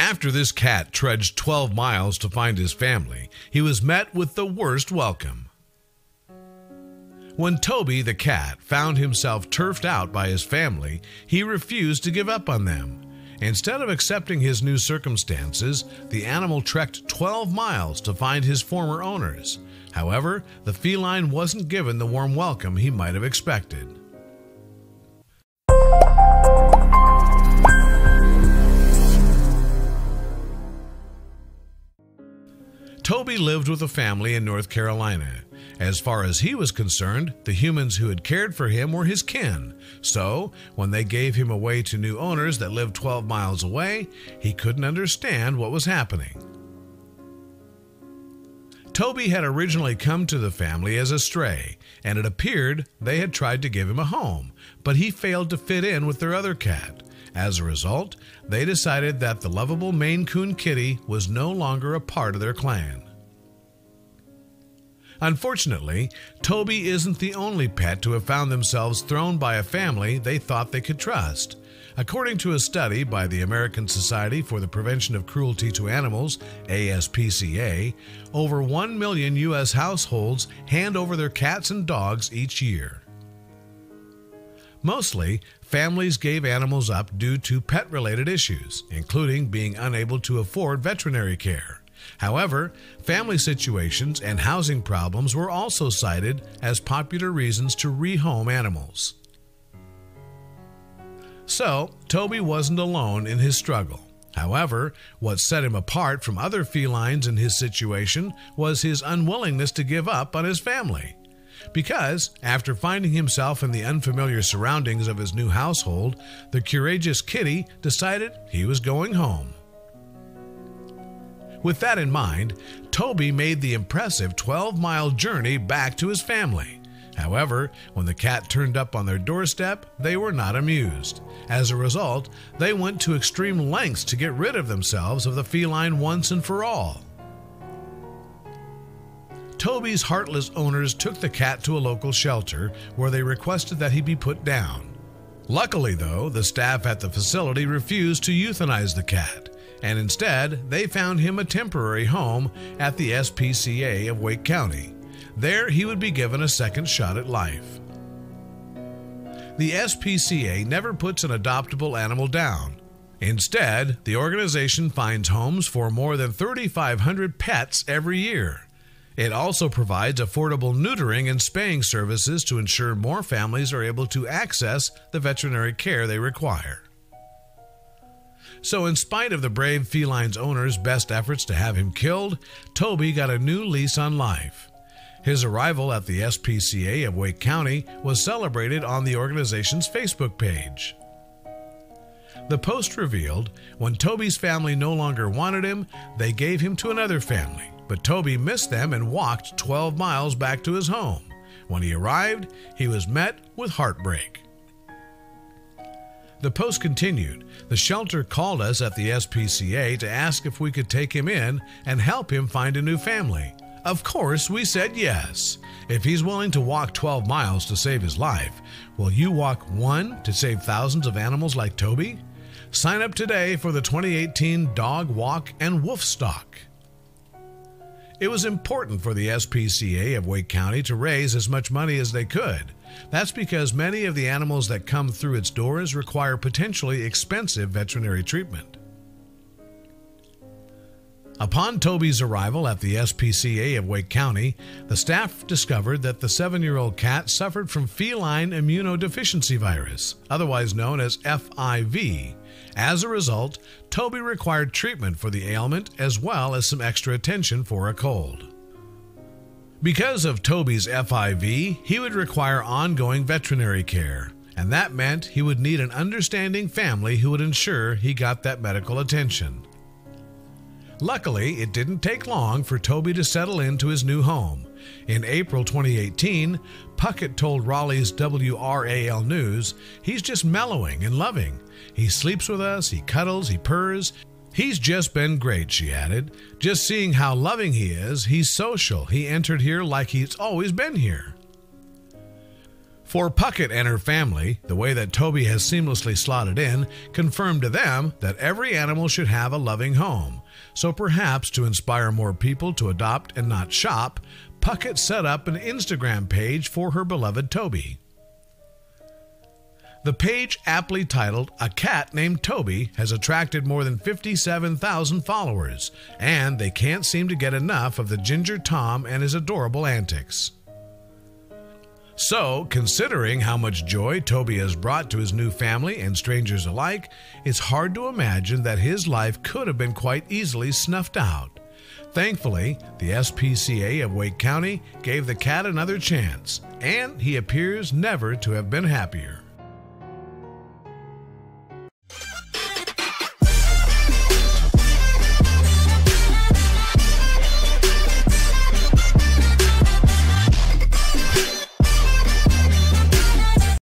After this cat trudged 12 miles to find his family, he was met with the worst welcome. When Toby the cat found himself turfed out by his family, he refused to give up on them. Instead of accepting his new circumstances, the animal trekked 12 miles to find his former owners. However, the feline wasn't given the warm welcome he might have expected. Toby lived with a family in North Carolina. As far as he was concerned, the humans who had cared for him were his kin. So, when they gave him away to new owners that lived 12 miles away, he couldn't understand what was happening. Toby had originally come to the family as a stray, and it appeared they had tried to give him a home, but he failed to fit in with their other cat. As a result, they decided that the lovable Maine Coon kitty was no longer a part of their clan. Unfortunately, Toby isn't the only pet to have found themselves thrown by a family they thought they could trust. According to a study by the American Society for the Prevention of Cruelty to Animals, ASPCA, over 1 million U.S. households hand over their cats and dogs each year. Mostly, families gave animals up due to pet-related issues, including being unable to afford veterinary care. However, family situations and housing problems were also cited as popular reasons to rehome animals. So, Toby wasn't alone in his struggle. However, what set him apart from other felines in his situation was his unwillingness to give up on his family. Because, after finding himself in the unfamiliar surroundings of his new household, the courageous kitty decided he was going home. With that in mind, Toby made the impressive 12-mile journey back to his family. However, when the cat turned up on their doorstep, they were not amused. As a result, they went to extreme lengths to get rid of themselves of the feline once and for all. Toby's heartless owners took the cat to a local shelter where they requested that he be put down. Luckily, though, the staff at the facility refused to euthanize the cat, and instead they found him a temporary home at the SPCA of Wake County. There he would be given a second shot at life. The SPCA never puts an adoptable animal down. Instead, the organization finds homes for more than 3,500 pets every year. It also provides affordable neutering and spaying services to ensure more families are able to access the veterinary care they require. So in spite of the brave feline's owner's best efforts to have him killed, Toby got a new lease on life. His arrival at the SPCA of Wake County was celebrated on the organization's Facebook page. The post revealed, when Toby's family no longer wanted him, they gave him to another family, but Toby missed them and walked 12 miles back to his home. When he arrived, he was met with heartbreak. The post continued, "The shelter called us at the SPCA to ask if we could take him in and help him find a new family. Of course, we said yes. If he's willing to walk 12 miles to save his life, will you walk one to save thousands of animals like Toby? Sign up today for the 2018 Dog Walk and Wolf Stalk." It was important for the SPCA of Wake County to raise as much money as they could. That's because many of the animals that come through its doors require potentially expensive veterinary treatment. Upon Toby's arrival at the SPCA of Wake County, the staff discovered that the 7-year-old cat suffered from feline immunodeficiency virus, otherwise known as FIV. As a result, Toby required treatment for the ailment as well as some extra attention for a cold. Because of Toby's FIV, he would require ongoing veterinary care, and that meant he would need an understanding family who would ensure he got that medical attention. Luckily, it didn't take long for Toby to settle into his new home. In April 2018, Puckett told Raleigh's WRAL News, "He's just mellowing and loving. He sleeps with us, he cuddles, he purrs. He's just been great," she added. "Just seeing how loving he is, he's social. He entered here like he's always been here." For Puckett and her family, the way that Toby has seamlessly slotted in confirmed to them that every animal should have a loving home. So perhaps to inspire more people to adopt and not shop, Puckett set up an Instagram page for her beloved Toby. The page, aptly titled "A Cat Named Toby," has attracted more than 57,000 followers, and they can't seem to get enough of the Ginger Tom and his adorable antics. So, considering how much joy Toby has brought to his new family and strangers alike, it's hard to imagine that his life could have been quite easily snuffed out. Thankfully, the SPCA of Wake County gave the cat another chance, and he appears never to have been happier.